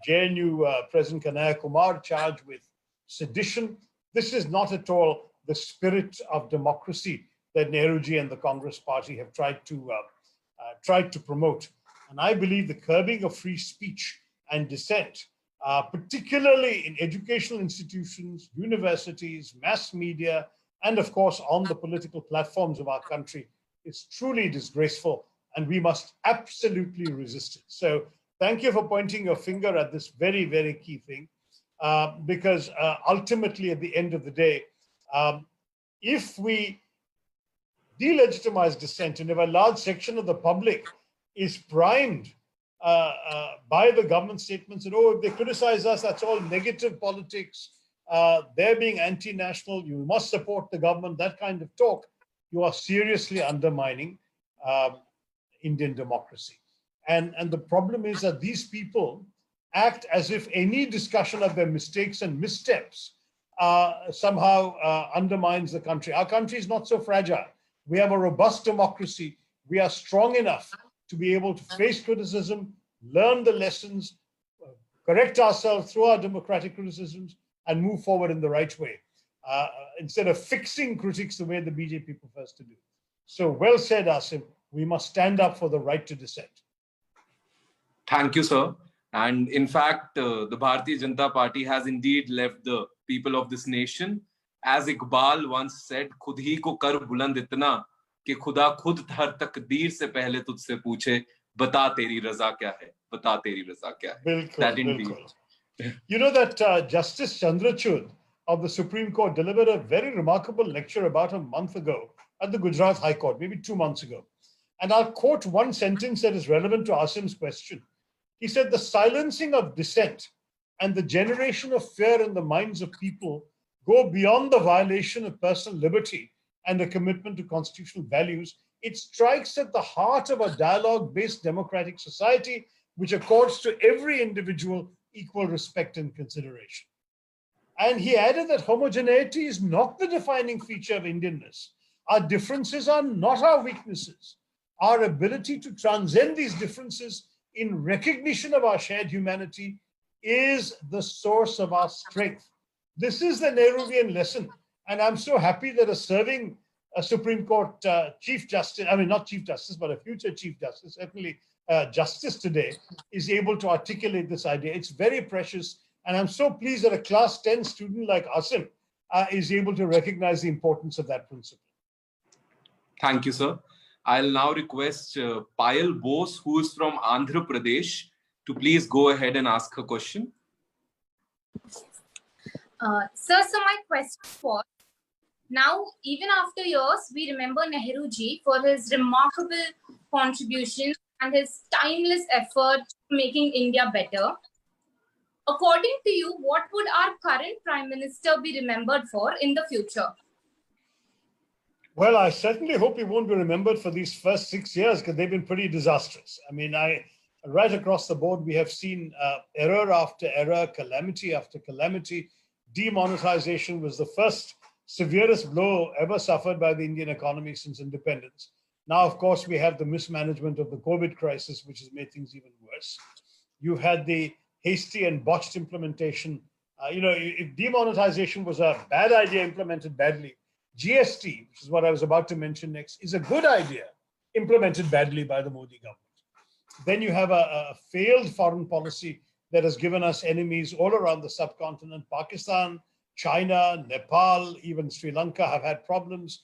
JNU President Kanhaiya Kumar charged with sedition. This is not at all the spirit of democracy that Nehruji and the Congress Party have tried to promote. And I believe the curbing of free speech and dissent, particularly in educational institutions, universities, mass media, and of course on the political platforms of our country, is truly disgraceful, and we must absolutely resist it. So thank you for pointing your finger at this very, very key thing, because ultimately at the end of the day, if we delegitimize dissent, and if a large section of the public is primed by the government statements that, oh, if they criticize us, that's all negative politics, they're being anti-national, you must support the government, that kind of talk, you are seriously undermining Indian democracy. And the problem is that these people act as if any discussion of their mistakes and missteps somehow undermines the country. Our country is not so fragile. We have a robust democracy. We are strong enough to be able to face criticism, learn the lessons, correct ourselves through our democratic criticisms, and move forward in the right way, instead of fixing critics the way the BJP prefers to do. So well said, Asim. We must stand up for the right to dissent. Thank you, sir. And in fact, the Bharatiya Janata Party has indeed left the people of this nation. As Iqbal once said, खुद ही को कर बुलंद इतना कि खुदा खुद हर तकदीर से पहले तुझसे पूछे, बता तेरी रजा क्या है, बता तेरी रजा क्या है. That indeed. You know that Justice Chandrachud of the Supreme Court delivered a very remarkable lecture about a month ago at the Gujarat High Court, maybe 2 months ago. And I'll quote one sentence that is relevant to Asim's question. He said, "The silencing of dissent and the generation of fear in the minds of people go beyond the violation of personal liberty and a commitment to constitutional values. It strikes at the heart of a dialogue-based democratic society which accords to every individual equal respect and consideration." And he added that homogeneity is not the defining feature of Indianness. Our differences are not our weaknesses. Our ability to transcend these differences in recognition of our shared humanity is the source of our strength. This is the Nehruvian lesson. And I'm so happy that a Supreme Court Chief Justice, I mean, not Chief Justice, but a future Chief Justice, certainly Justice today, is able to articulate this idea. It's very precious. And I'm so pleased that a class 10 student like Asim is able to recognize the importance of that principle. Thank you, sir. I'll now request Payal Bose, who is from Andhra Pradesh, to please go ahead and ask her question. Sir, so my question was, now, even after years, we remember Nehru ji for his remarkable contribution and his timeless effort making India better. According to you, what would our current Prime Minister be remembered for in the future? Well, I certainly hope he won't be remembered for these first 6 years because they've been pretty disastrous. I mean, right across the board, we have seen error after error, calamity after calamity. Demonetization was the first severest blow ever suffered by the Indian economy since independence. Now, of course, we have the mismanagement of the COVID crisis, which has made things even worse. You've had the hasty and botched implementation. If demonetization was a bad idea implemented badly, GST, which is what I was about to mention next, is a good idea implemented badly by the Modi government. Then you have a failed foreign policy that has given us enemies all around the subcontinent. Pakistan, China, Nepal, even Sri Lanka have had problems.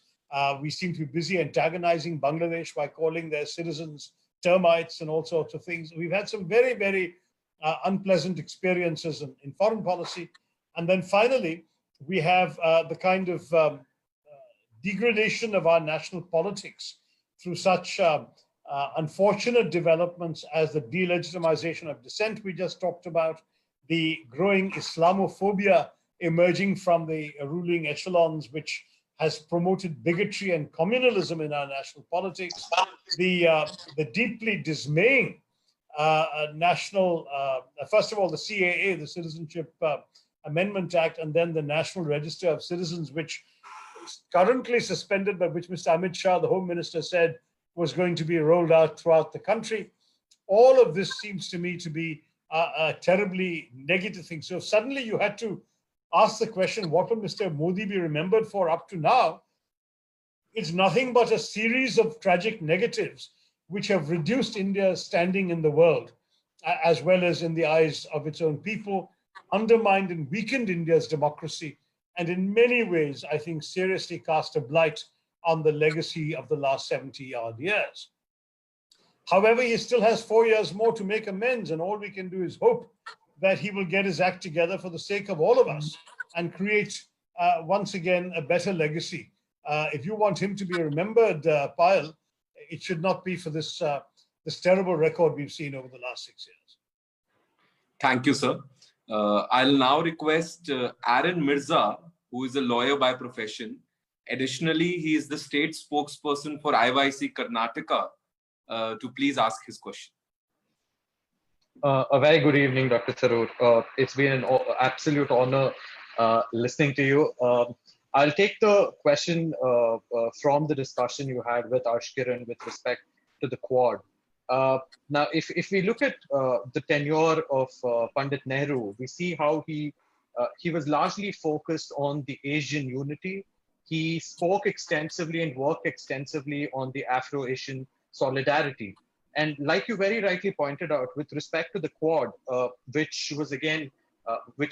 We seem to be busy antagonizing Bangladesh by calling their citizens termites and all sorts of things. We've had some very, very unpleasant experiences in foreign policy. And then finally, we have the kind of degradation of our national politics through such unfortunate developments as the delegitimization of dissent we just talked about, the growing Islamophobia emerging from the ruling echelons, which has promoted bigotry and communalism in our national politics, the deeply dismaying national, first of all, the CAA, the Citizenship Amendment Act, and then the National Register of Citizens, which is currently suspended, but which Mr. Amit Shah, the Home Minister, said was going to be rolled out throughout the country. All of this seems to me to be a terribly negative thing. So suddenly you had to ask the question, what will Mr. Modi be remembered for up to now? It's nothing but a series of tragic negatives which have reduced India's standing in the world, as well as in the eyes of its own people, undermined and weakened India's democracy, and in many ways, I think, seriously cast a blight on the legacy of the last 70-odd years. However, he still has 4 years more to make amends, and all we can do is hope that he will get his act together for the sake of all of us and create, once again, a better legacy. If you want him to be remembered, Payal, it should not be for this terrible record we've seen over the last 6 years. Thank you, sir. I'll now request Aaron Mirza, who is a lawyer by profession. Additionally, he is the state spokesperson for IYC Karnataka, to please ask his question. A very good evening, Dr. Tharoor. It's been an absolute honor listening to you. I'll take the question from the discussion you had with Ashkiran with respect to the Quad. Now, if we look at the tenure of Pandit Nehru, we see how he was largely focused on the Asian unity. He spoke extensively and worked extensively on the Afro-Asian solidarity. And like you very rightly pointed out, with respect to the Quad, which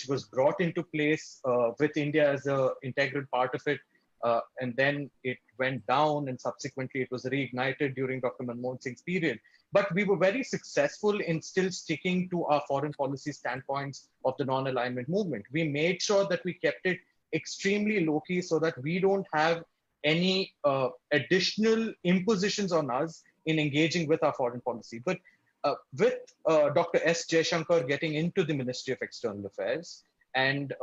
was brought into place with India as an integral part of it, and then it went down, and subsequently it was reignited during Dr. Manmohan Singh's period. but we were very successful in still sticking to our foreign policy standpoints of the non-alignment movement. We made sure that we kept it extremely low-key so that we don't have any additional impositions on us in engaging with our foreign policy. But with Dr. S. Jaishankar getting into the Ministry of External Affairs, and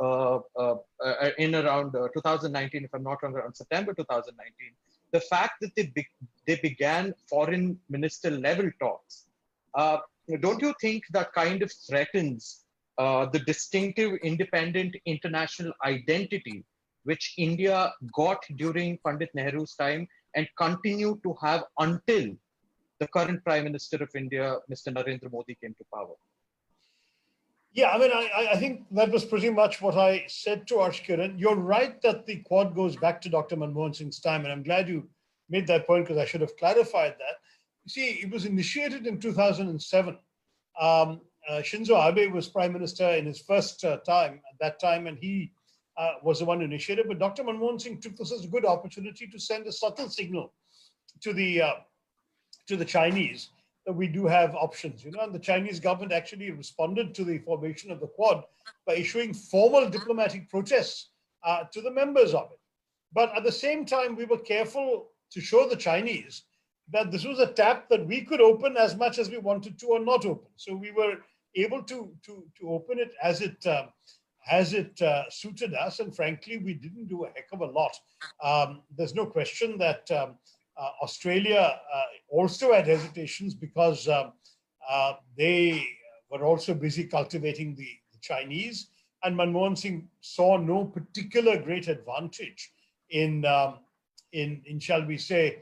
in around 2019, if I'm not wrong, around September 2019, the fact that they began foreign minister level talks, don't you think that kind of threatens the distinctive independent international identity which India got during Pandit Nehru's time and continued to have until the current Prime Minister of India, Mr. Narendra Modi, came to power? Yeah, I mean, I think that was pretty much what I said to Kiran. You're right that the Quad goes back to Dr. Manmohan Singh's time, and I'm glad you made that point because I should have clarified that. You see, it was initiated in 2007. Shinzo Abe was Prime Minister in his first time at that time, and he was the one who initiated. But Dr. Manmohan Singh took this as a good opportunity to send a subtle signal to the Chinese that we do have options, and the Chinese government actually responded to the formation of the Quad by issuing formal diplomatic protests to the members of it. But at the same time, we were careful to show the Chinese that this was a tap that we could open as much as we wanted to or not open. So we were able to open it as it suited us. And frankly, we didn't do a heck of a lot. There's no question that Australia also had hesitations because they were also busy cultivating the Chinese, and Manmohan Singh saw no particular great advantage in shall we say,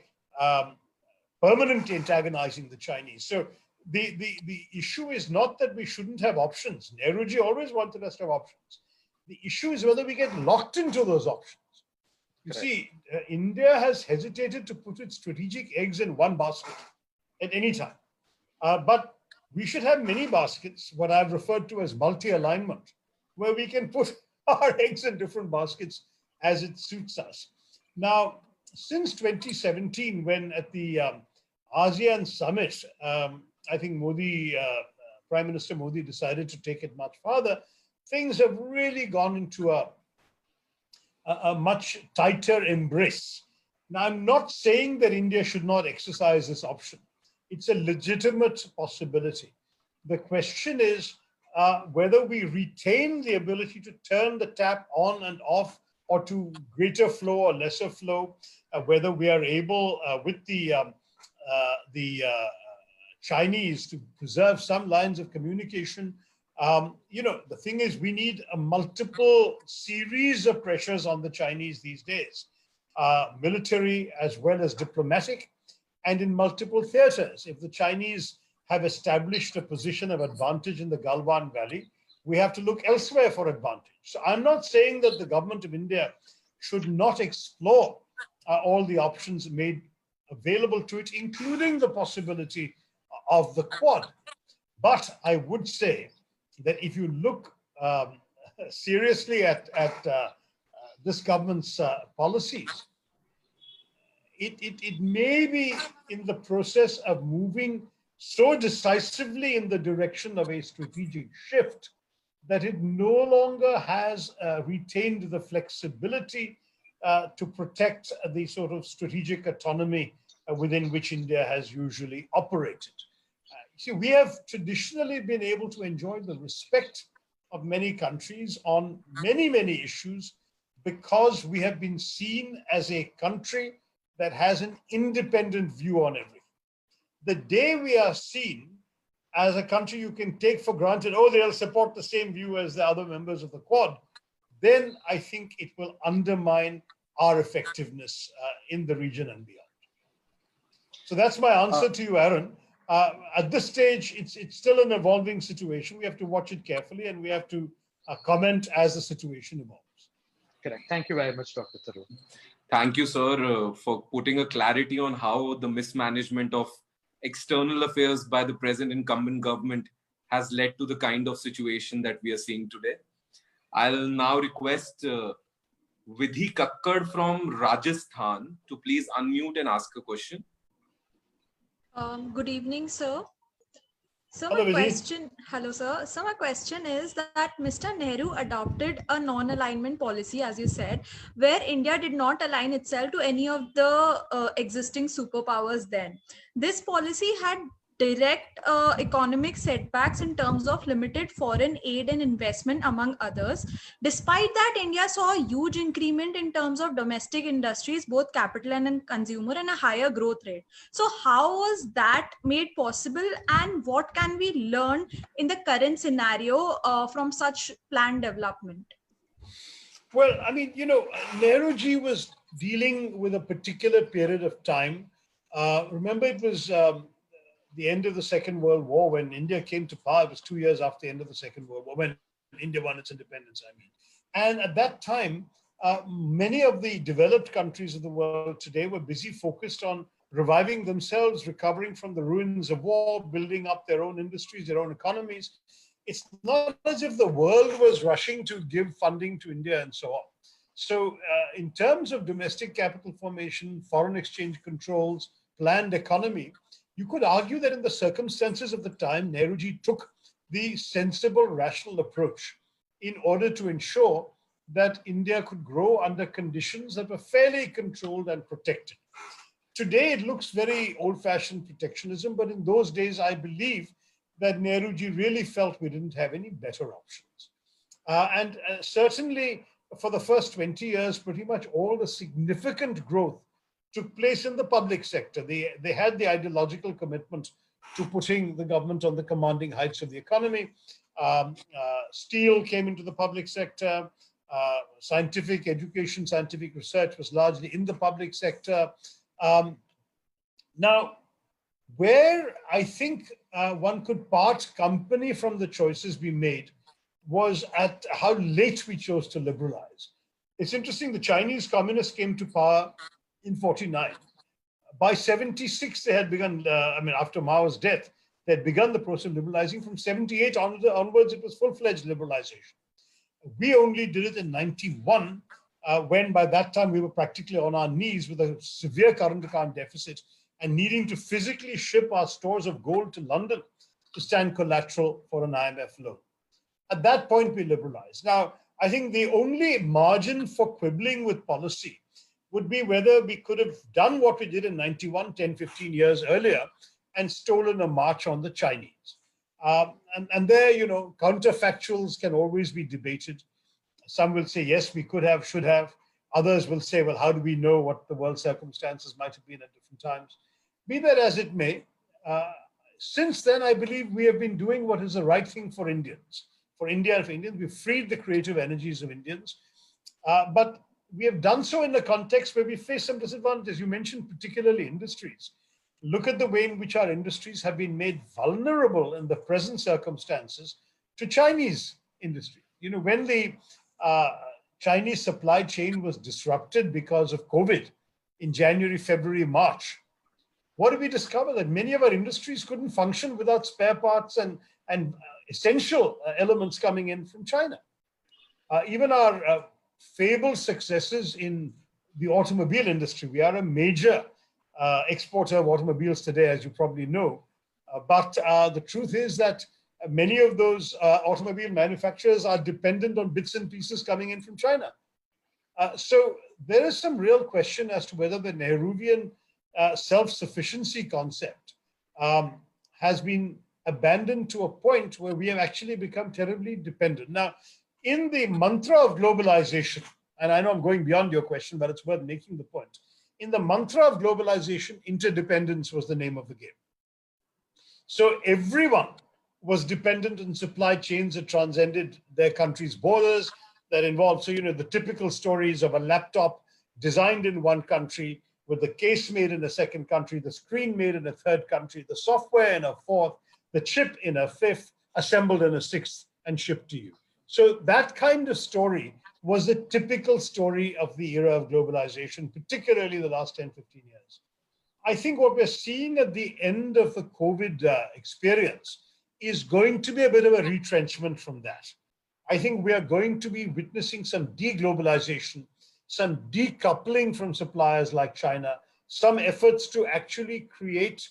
permanently antagonizing the Chinese. So the issue is not that we shouldn't have options. Nehruji always wanted us to have options. The issue is whether we get locked into those options. You see, India has hesitated to put its strategic eggs in one basket at any time. But we should have many baskets, what I've referred to as multi-alignment, where we can put our eggs in different baskets as it suits us. Now, since 2017, when at the ASEAN summit, I think Prime Minister Modi decided to take it much farther, things have really gone into a much tighter embrace. Now, I'm not saying that India should not exercise this option. It's a legitimate possibility. The question is whether we retain the ability to turn the tap on and off, or to greater flow or lesser flow, whether we are able with the Chinese to preserve some lines of communication. The thing is, we need a multiple series of pressures on the Chinese these days, military as well as diplomatic, and in multiple theaters. If the Chinese have established a position of advantage in the Galwan Valley, we have to look elsewhere for advantage. So I'm not saying that the government of India should not explore all the options made available to it, including the possibility of the Quad. But I would say that if you look seriously at this government's policies, it may be in the process of moving so decisively in the direction of a strategic shift that it no longer has retained the flexibility to protect the sort of strategic autonomy within which India has usually operated. See, we have traditionally been able to enjoy the respect of many countries on many, many issues because we have been seen as a country that has an independent view on everything. The day we are seen as a country you can take for granted, oh, they'll support the same view as the other members of the Quad, then I think it will undermine our effectiveness in the region and beyond. So that's my answer to you, Aaron. At this stage, it's still an evolving situation. We have to watch it carefully, and we have to comment as the situation evolves. Correct. Thank you very much, Dr. Tharoor. Thank you, sir, for putting a clarity on how the mismanagement of external affairs by the present incumbent government has led to the kind of situation that we are seeing today. I'll now request Vidhi Kakkad from Rajasthan to please unmute and ask a question. Good evening, sir. So Hello, my Vijay. question, hello, sir. So my question is that Mr. Nehru adopted a non-alignment policy, as you said, where India did not align itself to any of the existing superpowers then. This policy had direct economic setbacks in terms of limited foreign aid and investment, among others. Despite that, India saw a huge increment in terms of domestic industries, both capital and consumer, and a higher growth rate. So how was that made possible, and what can we learn in the current scenario from such planned development? Well, I mean, Nehruji was dealing with a particular period of time. Remember, it was the end of the Second World War when India came to power. It was 2 years after the end of the Second World War when India won its independence, I mean. And at that time, many of the developed countries of the world today were busy focused on reviving themselves, recovering from the ruins of war, building up their own industries, their own economies. It's not as if the world was rushing to give funding to India and so on. So, in terms of domestic capital formation, foreign exchange controls, planned economy, you could argue that in the circumstances of the time, Nehruji took the sensible, rational approach in order to ensure that India could grow under conditions that were fairly controlled and protected. Today, it looks very old-fashioned protectionism, but in those days, I believe that Nehruji really felt we didn't have any better options. And certainly, for the first 20 years, pretty much all the significant growth took place in the public sector. They had the ideological commitment to putting the government on the commanding heights of the economy. Steel came into the public sector. Scientific education, scientific research was largely in the public sector. Now, where I think one could part company from the choices we made was at how late we chose to liberalize. It's interesting, the Chinese communists came to power in 49. By 76, they had begun, after Mao's death, they had begun the process of liberalizing. From 78 onwards, it was full-fledged liberalization. We only did it in 91, when by that time we were practically on our knees with a severe current account deficit and needing to physically ship our stores of gold to London to stand collateral for an IMF loan. At that point, we liberalized. Now, I think the only margin for quibbling with policy would be whether we could have done what we did in 91, 10, 15 years earlier, and stolen a march on the Chinese. And there, counterfactuals can always be debated. Some will say, yes, we could have, should have. Others will say, well, how do we know what the world circumstances might have been at different times? Be that as it may, since then, I believe we have been doing what is the right thing for Indians. For India and for Indians, we've freed the creative energies of Indians. But we have done so in a context where we face some disadvantages. You mentioned particularly industries. Look at the way in which our industries have been made vulnerable in the present circumstances to Chinese industry. When the Chinese supply chain was disrupted because of COVID in January, February, March, what did we discover? That many of our industries couldn't function without spare parts and essential elements coming in from China. Even our fabled successes in the automobile industry. We are a major exporter of automobiles today, as you probably know. But the truth is that many of those automobile manufacturers are dependent on bits and pieces coming in from China. So there is some real question as to whether the Nehruvian self-sufficiency concept has been abandoned to a point where we have actually become terribly dependent. Now, in the mantra of globalization, and I know I'm going beyond your question, but it's worth making the point. In the mantra of globalization, interdependence was the name of the game. So everyone was dependent on supply chains that transcended their country's borders, that involved, the typical stories of a laptop designed in one country, with the case made in a second country, the screen made in a third country, the software in a fourth, the chip in a fifth, assembled in a sixth, and shipped to you. So that kind of story was the typical story of the era of globalization, particularly the last 10, 15 years. I think what we're seeing at the end of the COVID experience is going to be a bit of a retrenchment from that. I think we are going to be witnessing some deglobalization, some decoupling from suppliers like China, some efforts to actually create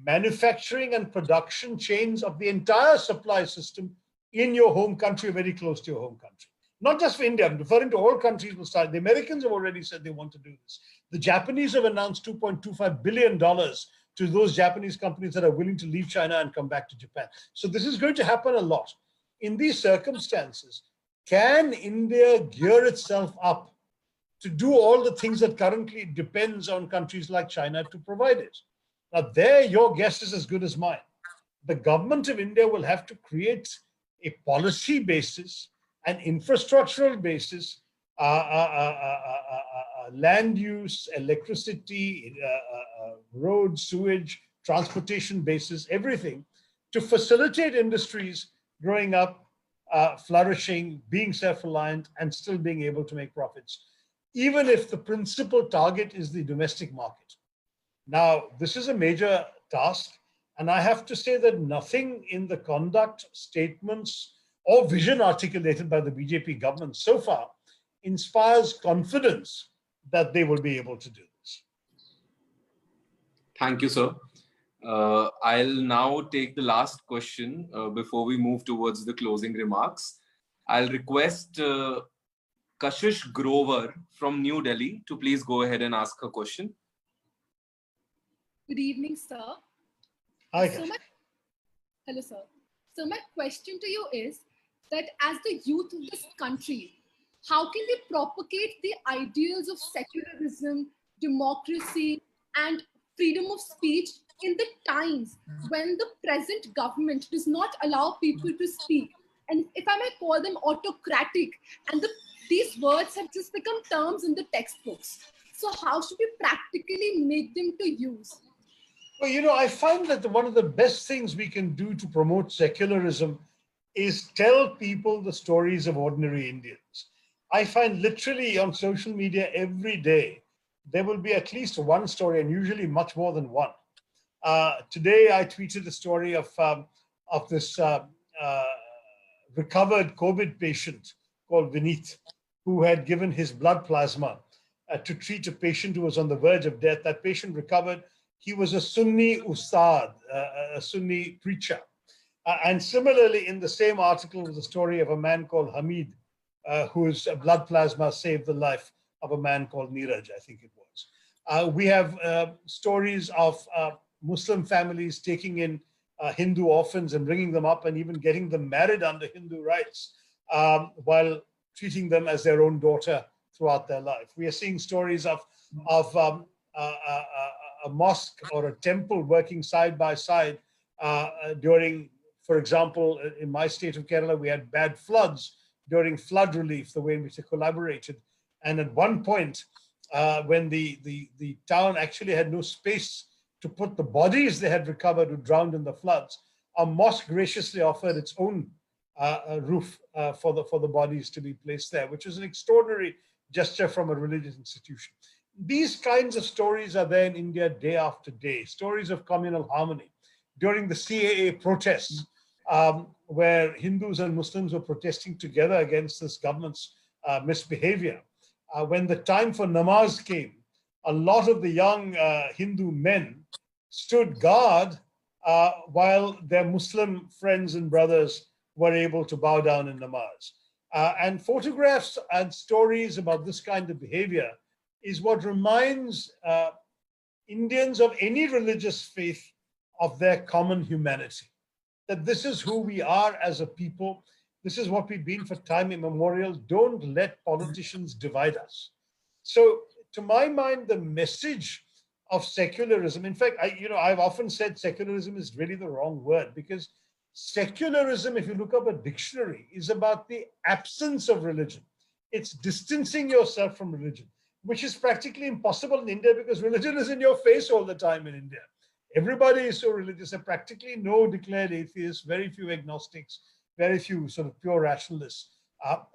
manufacturing and production chains of the entire supply system in your home country, very close to your home country. Not just for India, I'm referring to all countries will start. The Americans have already said they want to do this. The Japanese have announced $2.25 billion to those Japanese companies that are willing to leave China and come back to Japan. So this is going to happen a lot. In these circumstances, can India gear itself up to do all the things that currently depends on countries like China to provide it? Now there, your guess is as good as mine. The government of India will have to create a policy basis, an infrastructural basis, land use, electricity, road, sewage, transportation basis, everything to facilitate industries growing up, flourishing, being self-reliant, and still being able to make profits, even if the principal target is the domestic market. Now, this is a major task, and I have to say that nothing in the conduct, statements, or vision articulated by the BJP government so far inspires confidence that they will be able to do this. Thank you, sir. I'll now take the last question before we move towards the closing remarks. I'll request Kashish Grover from New Delhi to please go ahead and ask her question. Good evening, sir. Hi. Hello, sir. So my question to you is that as the youth of this country, how can we propagate the ideals of secularism, democracy, and freedom of speech in the times when the present government does not allow people to speak? And if I may call them autocratic, and these words have just become terms in the textbooks. So how should we practically make them to use? Well, you know, I find that one of the best things we can do to promote secularism is tell people the stories of ordinary Indians. I find literally on social media every day, there will be at least one story, and usually much more than one. Today, I tweeted a story of this recovered COVID patient called Vineet, who had given his blood plasma to treat a patient who was on the verge of death. That patient recovered. He was a Sunni ustad, a Sunni preacher. And similarly, in the same article was a story of a man called Hamid, whose blood plasma saved the life of a man called Neeraj, I think it was. We have stories of Muslim families taking in Hindu orphans and bringing them up and even getting them married under Hindu rites while treating them as their own daughter throughout their life. We are seeing stories of a mosque or a temple working side by side during, for example, in my state of Kerala, we had bad floods during flood relief, the way in which they collaborated. And at one point, when the town actually had no space to put the bodies they had recovered who drowned in the floods, a mosque graciously offered its own roof for the bodies to be placed there, which is an extraordinary gesture from a religious institution. These kinds of stories are there in India day after day, stories of communal harmony. During the CAA protests, where Hindus and Muslims were protesting together against this government's misbehavior, when the time for namaz came, a lot of the young Hindu men stood guard while their Muslim friends and brothers were able to bow down in namaz. And photographs and stories about this kind of behavior is what reminds Indians of any religious faith of their common humanity. That this is who we are as a people. This is what we've been for time immemorial. Don't let politicians divide us. So to my mind, the message of secularism, in fact, I've often said secularism is really the wrong word, because secularism, if you look up a dictionary, is about the absence of religion. It's distancing yourself from religion, which is practically impossible in India because religion is in your face all the time in India. Everybody is so religious. There are practically no declared atheists, very few agnostics, very few sort of pure rationalists.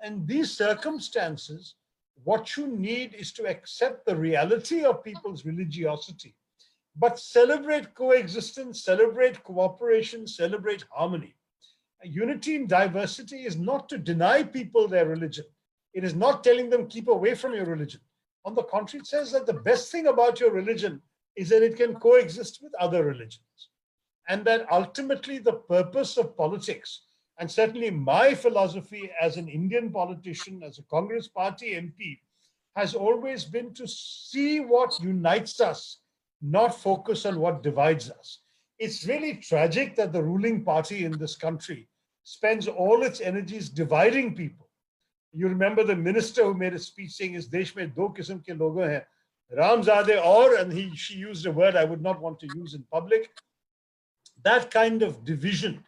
And these circumstances, what you need is to accept the reality of people's religiosity, but celebrate coexistence, celebrate cooperation, celebrate harmony. Unity in diversity is not to deny people their religion. It is not telling them keep away from your religion. On the contrary, it says that the best thing about your religion is that it can coexist with other religions. And that ultimately the purpose of politics, and certainly my philosophy as an Indian politician, as a Congress Party MP, has always been to see what unites us, not focus on what divides us. It's really tragic that the ruling party in this country spends all its energies dividing people. You remember the minister who made a speech saying, "Is desh mein do kisam ke logo hain, Ramzade aur," and she used a word I would not want to use in public. That kind of division,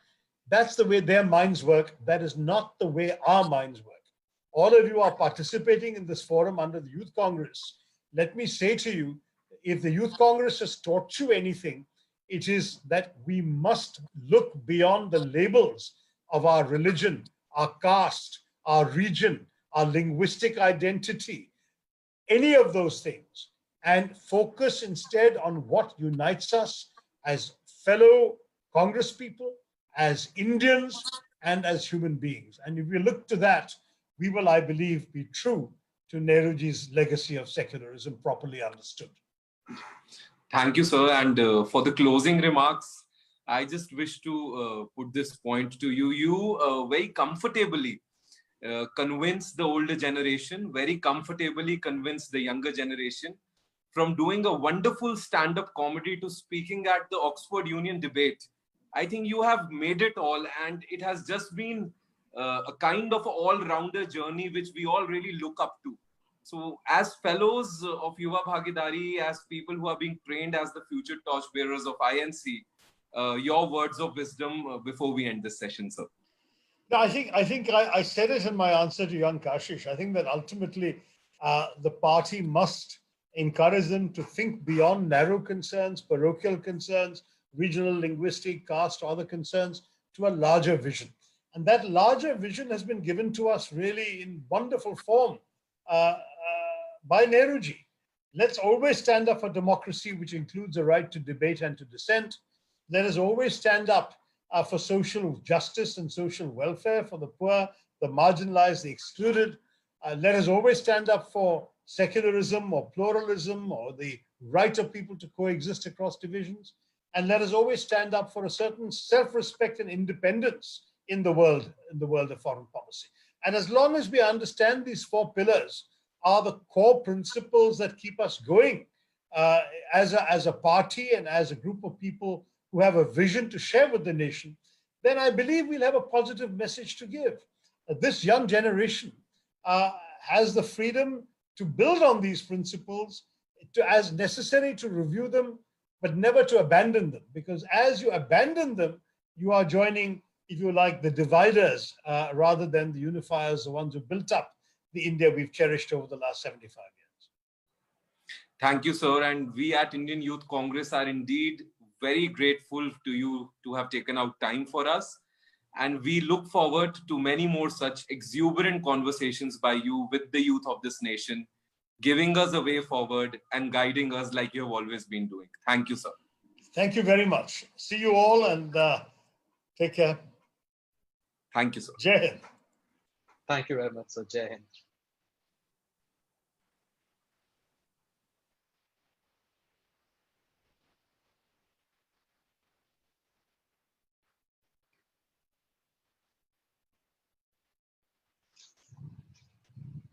that's the way their minds work. That is not the way our minds work. All of you are participating in this forum under the Youth Congress. Let me say to you, if the Youth Congress has taught you anything, it is that we must look beyond the labels of our religion, our caste, our region, our linguistic identity, any of those things, and focus instead on what unites us as fellow Congress people, as Indians, and as human beings. And if we look to that, we will, I believe, be true to Nehruji's legacy of secularism properly understood. Thank you, sir. And for the closing remarks, I just wish to put this point to you. You very comfortably convince the older generation, very comfortably convince the younger generation, from doing a wonderful stand-up comedy to speaking at the Oxford Union debate. I think you have made it all, and it has just been a kind of all-rounder journey which we all really look up to. So as fellows of Yuva Bhagidari, as people who are being trained as the future torchbearers of INC, your words of wisdom before we end this session, sir. No, I think I said it in my answer to young Kashish. I think that ultimately the party must encourage them to think beyond narrow concerns, parochial concerns, regional, linguistic, caste, other concerns, to a larger vision. And that larger vision has been given to us really in wonderful form by Nehruji. Let's always stand up for democracy, which includes the right to debate and to dissent. Let us always stand up for social justice and social welfare for the poor, the marginalized, the excluded. Let us always stand up for secularism or pluralism or the right of people to coexist across divisions. And let us always stand up for a certain self-respect and independence in the world of foreign policy. And as long as we understand these four pillars are the core principles that keep us going as a party and as a group of people who have a vision to share with the nation, then I believe we'll have a positive message to give. This young generation has the freedom to build on these principles, as necessary to review them, but never to abandon them. Because as you abandon them, you are joining, if you like, the dividers rather than the unifiers, the ones who built up the India we've cherished over the last 75 years. Thank you, sir. And we at Indian Youth Congress are indeed very grateful to you to have taken out time for us. And we look forward to many more such exuberant conversations by you with the youth of this nation, giving us a way forward and guiding us like you have always been doing. Thank you, sir. Thank you very much. See you all and take care. Thank you, sir. Jai Hind. Thank you very much, sir. Jai Hind.